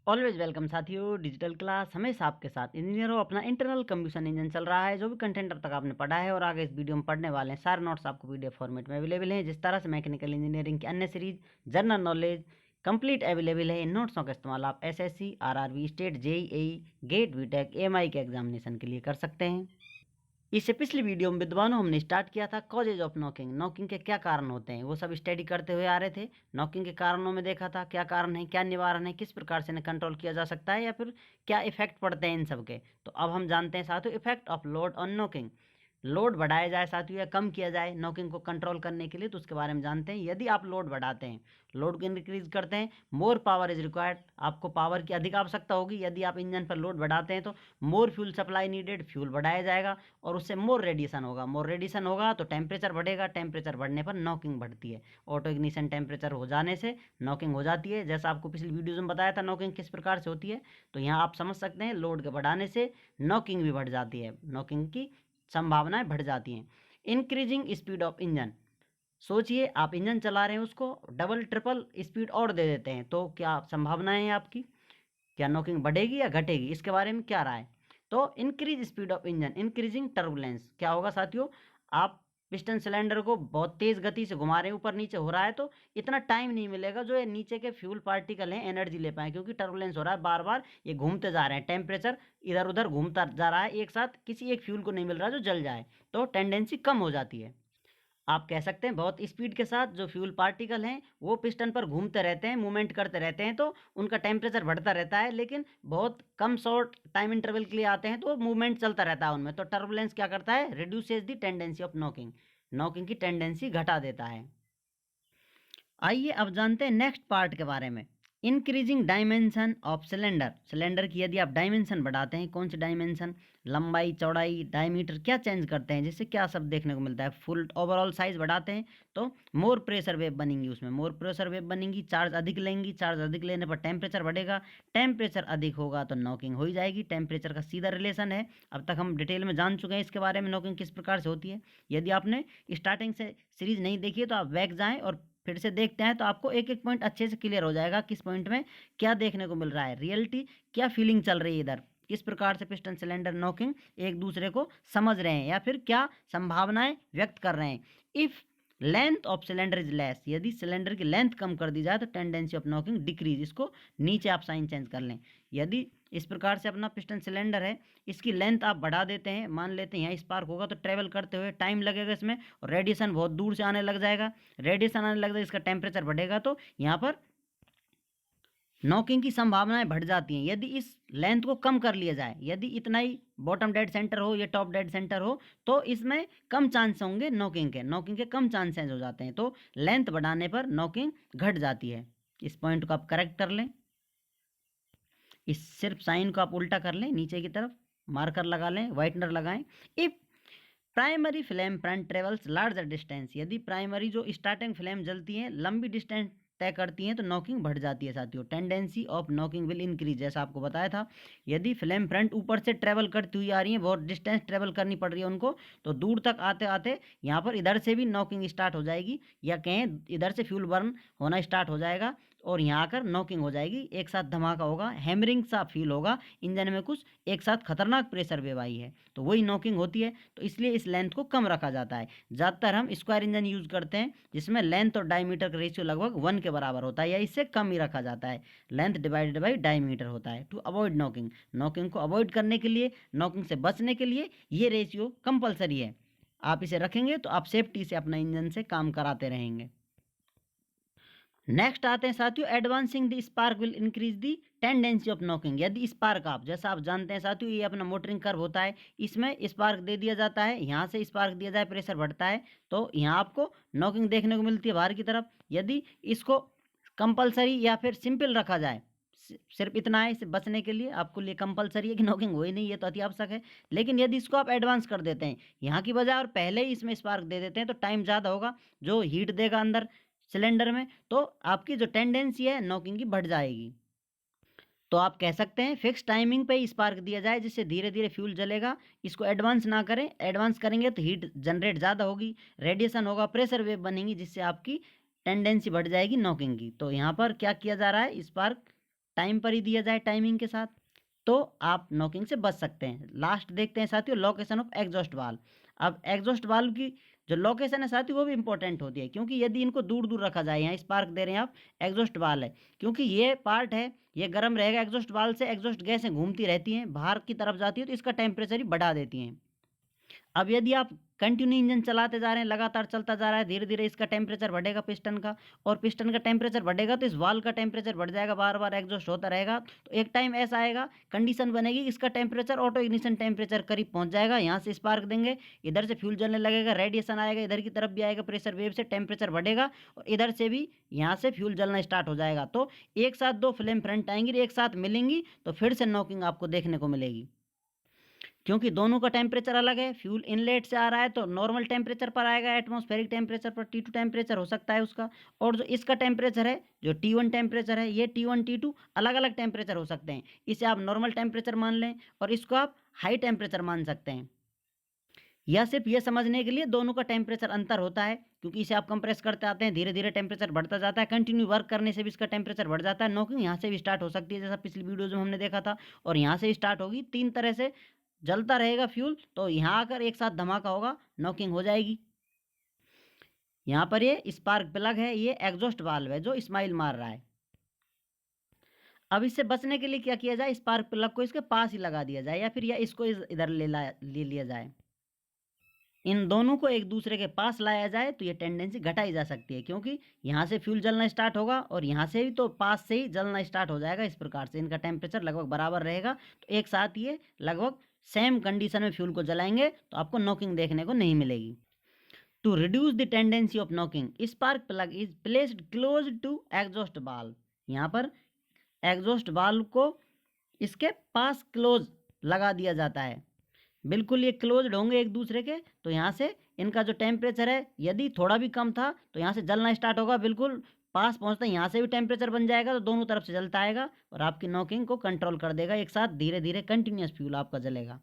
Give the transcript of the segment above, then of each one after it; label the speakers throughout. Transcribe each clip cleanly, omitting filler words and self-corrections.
Speaker 1: Always welcome साथियों, digital class हमेशा आपके साथ। इंजीनियर हो, अपना इंटरनल कंप्यूशन इंजन चल रहा है। जो भी कंटेंट अब तक आपने पढ़ा है और आगे इस वीडियो में पढ़ने वाले हैं, सारे नोट्स आपको पीडीएफ फॉर्मेट में अवेलेबल हैं। जिस तरह से मैकेनिकल इंजीनियरिंग की अन्य series, general knowledge complete available है। इन नोट्सों का इस्तेमाल आप SSC, RRB, state, JEE, GATE, BTech, AMI के एग्जामिनेशन के लिए कर सकते हैं। इससे पिछली वीडियो में विद्वानों हमने स्टार्ट किया था कॉजेज ऑफ नॉकिंग। नॉकिंग के क्या कारण होते हैं वो सब स्टडी करते हुए आ रहे थे। नॉकिंग के कारणों में देखा था क्या कारण है, क्या निवारण है, किस प्रकार से इन्हें कंट्रोल किया जा सकता है या फिर क्या इफेक्ट पड़ते हैं इन सब के। तो अब हम जानते हैं साथियों effect of load on knocking. Load बढ़ाया जाए साथियों या कम किया जाए नॉकिंग को कंट्रोल करने के लिए, तो उसके बारे में जानते हैं। यदि आप लोड बढ़ाते हैं, लोड को इंक्रीज करते हैं, मोर पावर इज रिक्वायर्ड, आपको पावर की अधिक आवश्यकता होगी। यदि आप इंजन पर लोड बढ़ाते हैं तो मोर फ्यूल सप्लाई नीडेड, फ्यूल बढ़ाया जाएगा और उससे मोर रेडिएशन होगा। मोर रेडिएशन होगा तो टेम्परेचर बढ़ेगा, टेम्परेचर बढ़ने पर नॉकिंग बढ़ती है। ऑटो इग्निशन टेम्परेचर हो जाने से नॉकिंग हो जाती है। जैसा आपको पिछली वीडियोज में बताया था नॉकिंग किस प्रकार से होती है, तो यहाँ आप समझ सकते हैं लोड के बढ़ाने से नॉकिंग भी बढ़ जाती है, नॉकिंग की संभावनाएं बढ़ जाती हैं। इंक्रीजिंग स्पीड ऑफ इंजन, सोचिए आप इंजन चला रहे हैं, उसको डबल ट्रिपल स्पीड और दे देते हैं तो क्या संभावनाएं हैं आपकी, क्या नॉकिंग बढ़ेगी या घटेगी, इसके बारे में क्या राय। तो increase speed of engine, increasing turbulence, क्या होगा साथियों, आप पिस्टन सिलेंडर को बहुत तेज गति से घुमा रहे हैं, ऊपर नीचे हो रहा है तो इतना टाइम नहीं मिलेगा जो ये नीचे के फ्यूल पार्टिकल हैं एनर्जी ले पाए, क्योंकि टर्बुलेंस हो रहा है, बार बार ये घूमते जा रहे हैं, टेम्परेचर इधर उधर घूमता जा रहा है, एक साथ किसी एक फ्यूल को नहीं मिल रहा जो जल जाए, तो टेंडेंसी कम हो जाती है। आप कह सकते हैं बहुत स्पीड के साथ जो फ्यूल पार्टिकल हैं वो पिस्टन पर घूमते रहते हैं, मूवमेंट करते रहते हैं, तो उनका टेम्परेचर बढ़ता रहता है, लेकिन बहुत कम शॉर्ट टाइम इंटरवल के लिए आते हैं तो मूवमेंट चलता रहता है उनमें। तो टर्बुलेंस क्या करता है, reduces the tendency of knocking, knocking की टेंडेंसी घटा देता है। आइए अब जानते हैं नेक्स्ट पार्ट के बारे में, increasing dimension of cylinder. Cylinder की यदि आप डायमेंशन बढ़ाते हैं, कौन सी डायमेंशन, लंबाई, चौड़ाई, डायमीटर, क्या चेंज करते हैं जिससे क्या सब देखने को मिलता है। फुल ओवरऑल साइज बढ़ाते हैं तो मोर प्रेशर वेव बनेंगी, उसमें मोर प्रेशर वेव बनेंगी, चार्ज अधिक लेंगी, चार्ज अधिक लेने पर टेम्परेचर बढ़ेगा, टेम्परेचर अधिक होगा तो नॉकिंग हो ही जाएगी। टेम्परेचर का सीधा रिलेशन है, अब तक हम डिटेल में जान चुके हैं इसके बारे में नॉकिंग किस प्रकार से होती है। यदि आपने स्टार्टिंग से सीरीज नहीं देखी है तो आप बैक जाएं और फिर से देखते हैं तो आपको एक एक पॉइंट अच्छे से क्लियर हो जाएगा, किस पॉइंट में क्या देखने को मिल रहा है, रियलिटी क्या फीलिंग चल रही है इधर, किस प्रकार से पिस्टन सिलेंडर नॉकिंग एक दूसरे को समझ रहे हैं या फिर क्या संभावनाएं व्यक्त कर रहे हैं। If length of cylinder is less, यदि सिलेंडर की लेंथ कम कर दी जाए तो टेंडेंसी ऑफ नॉकिंग डिक्रीज, इसको नीचे आप साइन चेंज कर लें। यदि इस प्रकार से अपना पिस्टन सिलेंडर है, इसकी लेंथ आप बढ़ा देते हैं, मान लेते हैं यहाँ स्पार्क होगा तो ट्रेवल करते हुए टाइम लगेगा इसमें और रेडिएशन बहुत दूर से आने लग जाएगा, रेडिएशन आने लग जाएगा, इसका टेम्परेचर बढ़ेगा तो यहाँ पर नॉकिंग की संभावनाएं बढ़ जाती हैं। यदि इस लेंथ को कम कर लिया जाए, यदि इतना ही बॉटम डेड सेंटर हो या टॉप डेड सेंटर हो तो इसमें कम चांस होंगे नॉकिंग के, नॉकिंग के कम चांसेस हो जाते हैं, तो लेंथ बढ़ाने पर नॉकिंग घट जाती है। इस पॉइंट को आप करेक्ट कर लें, इस सिर्फ साइन को आप उल्टा कर लें, नीचे की तरफ मार्कर लगा लें, वाइटनर लगाएं। If primary flame front travels larger distance, यदि प्राइमरी जो स्टार्टिंग फ्लेम जलती है लंबी डिस्टेंस तय करती हैं तो नॉकिंग बढ़ जाती है साथियों। Tendency of knocking will increase, जैसा आपको बताया था, यदि फ्लेम फ्रंट ऊपर से ट्रेवल करती हुई आ रही है, बहुत डिस्टेंस ट्रेवल करनी पड़ रही है उनको, तो दूर तक आते आते यहाँ पर इधर से भी नॉकिंग स्टार्ट हो जाएगी, या कहें इधर से फ्यूल बर्न होना स्टार्ट हो जाएगा और यहाँ आकर नॉकिंग हो जाएगी, एक साथ धमाका होगा, हैमरिंग सा फील होगा, इंजन में कुछ एक साथ खतरनाक प्रेशर वेव आई है, तो वही नॉकिंग होती है। तो इसलिए इस लेंथ को कम रखा जाता है। ज़्यादातर हम स्क्वायर इंजन यूज़ करते हैं जिसमें लेंथ और डायमीटर का रेशियो लगभग 1 के बराबर होता है या इससे कम ही रखा जाता है, लेंथ डिवाइडेड बाई डायमीटर होता है। टू अवॉइड नॉकिंग, नॉकिंग को अवॉइड करने के लिए, नॉकिंग से बचने के लिए ये रेशियो कंपलसरी है। आप इसे रखेंगे तो आप सेफ्टी से अपना इंजन से काम कराते रहेंगे। नेक्स्ट आते हैं साथियों, advancing the spark will increase the tendency of knocking. यदि स्पार्क आप, जैसा आप जानते हैं साथियों, ये अपना मोटरिंग कर्व होता है, इसमें स्पार्क दे दिया जाता है, यहाँ से स्पार्क दिया जाए, प्रेशर बढ़ता है तो यहाँ आपको नॉकिंग देखने को मिलती है बाहर की तरफ। यदि इसको कंपलसरी या फिर सिंपल रखा जाए, सिर्फ इतना है, इसे बचने के लिए आपको लिए कंपलसरी है कि नॉकिंग हो ही नहीं, ये तो अति आवश्यक है। लेकिन यदि इसको आप एडवांस कर देते हैं यहाँ की बजाय और पहले ही इसमें स्पार्क दे देते हैं तो टाइम ज़्यादा होगा, जो हीट देगा अंदर सिलेंडर में, तो आपकी जो टेंडेंसी है नॉकिंग की बढ़ जाएगी। तो आप कह सकते हैं फिक्स टाइमिंग पे ही स्पार्क दिया जाए जिससे धीरे धीरे फ्यूल जलेगा, इसको एडवांस ना करें, एडवांस करेंगे तो हीट जनरेट ज़्यादा होगी, रेडिएशन होगा, प्रेशर वेव बनेंगी जिससे आपकी टेंडेंसी बढ़ जाएगी नॉकिंग की। तो यहाँ पर क्या किया जा रहा है, स्पार्क टाइम पर ही दिया जाए टाइमिंग के साथ, तो आप नॉकिंग से बच सकते हैं। लास्ट देखते हैं साथियों, लोकेशन ऑफ एग्जॉस्ट वाल्व। अब एग्जॉस्ट वाल्व की जो लोकेशन है साथियों वो भी इंपॉर्टेंट होती है, क्योंकि यदि इनको दूर दूर रखा जाए, यहाँ स्पार्क दे रहे हैं आप, एग्जॉस्ट वाल्व है, क्योंकि ये पार्ट है ये गर्म रहेगा, एग्जॉस्ट वाल्व से एग्जॉस्ट गैसें घूमती रहती हैं, बाहर की तरफ जाती है, तो इसका टेम्परेचर ही बढ़ा देती हैं। अब यदि आप कंटिन्यू इंजन चलाते जा रहे हैं, लगातार चलता जा रहा है, धीरे धीरे इसका टेम्परेचर बढ़ेगा पिस्टन का, और पिस्टन का टेम्परेचर बढ़ेगा तो इस वाल्व का टेम्परेचर बढ़ जाएगा, बार बार एग्जॉस्ट होता रहेगा। तो एक टाइम ऐसा आएगा, कंडीशन बनेगी, इसका टेम्परेचर ऑटो इग्निशन टेम्परेचर करीब पहुंच जाएगा, यहाँ से स्पार्क देंगे, इधर से फ्यूल जलने लगेगा, रेडिएशन आएगा, इधर की तरफ भी आएगा, प्रेशर वेव से टेम्परेचर बढ़ेगा, और इधर से भी यहाँ से फ्यूल जलना स्टार्ट हो जाएगा। तो एक साथ दो फ्लेम फ्रंट आएंगी, एक साथ मिलेंगी, तो फिर से नॉकिंग आपको देखने को मिलेगी, क्योंकि दोनों का टेम्परेचर अलग है। फ्यूल इनलेट से आ रहा है तो नॉर्मल टेम्परेचर पर आएगा, एटमॉस्फेरिक टेम्परेचर पर, T2 टेम्परेचर हो सकता है उसका, और जो इसका टेम्परेचर है, जो T1 टेम्परेचर है, ये T1 T2 अलग अलग टेम्परेचर हो सकते हैं। इसे आप नॉर्मल टेम्परेचर मान लें और इसको आप हाई टेम्परेचर मान सकते हैं, या सिर्फ ये समझने के लिए दोनों का टेम्परेचर अंतर होता है, क्योंकि इसे आप कंप्रेस करते आते हैं, धीरे धीरे टेम्परेचर बढ़ता जाता है, कंटिन्यू वर्क करने से भी इसका टेम्परेचर बढ़ जाता है। नॉकिंग यहाँ से भी स्टार्ट हो सकती है, जैसा पिछली वीडियो में हमने देखा था, और यहाँ से स्टार्ट होगी, तीन तरह से जलता रहेगा फ्यूल, तो यहाँ आकर एक साथ धमाका होगा, नॉकिंग हो जाएगी। यहाँ पर ये स्पार्क प्लग है, ये एग्जॉस्ट वाल्व है जो स्माइल मार रहा है। अब इससे बचने के लिए क्या किया जाए, स्पार्क प्लग को इसके पास ही लगा दिया जाए, या फिर इसको इधर ले लिया जाए, इन दोनों को एक दूसरे के पास लाया जाए, तो ये टेंडेंसी घटाई जा सकती है, क्योंकि यहाँ से फ्यूल जलना स्टार्ट होगा और यहाँ से भी तो पास से ही जलना स्टार्ट हो जाएगा। इस प्रकार से इनका टेम्परेचर लगभग बराबर रहेगा, तो एक साथ ये लगभग सेम कंडीशन में फ्यूल को जलाएंगे, तो आपको नॉकिंग देखने को नहीं मिलेगी। To reduce the tendency of knocking, spark plug is placed close to exhaust valve. यहाँ पर एग्जॉस्ट वाल्व को इसके पास क्लोज लगा दिया जाता है, बिल्कुल ये क्लोज्ड होंगे एक दूसरे के, तो यहाँ से इनका जो टेम्परेचर है, यदि थोड़ा भी कम था तो यहाँ से जलना स्टार्ट होगा, बिल्कुल पास पहुँचता है यहाँ से भी टेम्परेचर बन जाएगा, तो दोनों तरफ से जलता आएगा और आपकी नॉकिंग को कंट्रोल कर देगा, एक साथ धीरे धीरे कंटिन्यूस फ्यूल आपका जलेगा।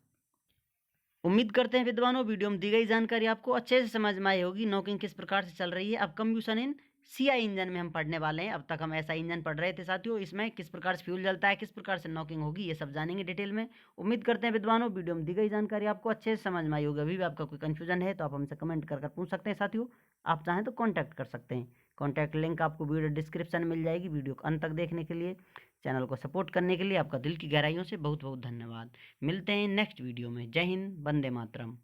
Speaker 1: उम्मीद करते हैं विद्वानों वीडियो में दी गई जानकारी आपको अच्छे से समझ में आई होगी, नॉकिंग किस प्रकार से चल रही है। अब कंबशन इन CI इंजन में हम पढ़ने वाले हैं, अब तक हम ऐसा इंजन पढ़ रहे थे साथियों, इसमें किस प्रकार से फ्यूल जलता है, किस प्रकार से नॉकिंग होगी, ये सब जानेंगे डिटेल में। उम्मीद करते हैं विद्वानों वीडियो में दी गई जानकारी आपको अच्छे से समझ में आई होगी। अभी भी आपका कोई कन्फ्यूजन है तो आप हमसे कमेंट कर पूछ सकते हैं साथियों, आप चाहें तो कॉन्टैक्ट कर सकते हैं। कॉन्टैक्ट लिंक आपको वीडियो डिस्क्रिप्शन में मिल जाएगी। वीडियो को अंत तक देखने के लिए, चैनल को सपोर्ट करने के लिए आपका दिल की गहराइयों से बहुत बहुत धन्यवाद। मिलते हैं नेक्स्ट वीडियो में। जय हिंद, वंदे मातरम।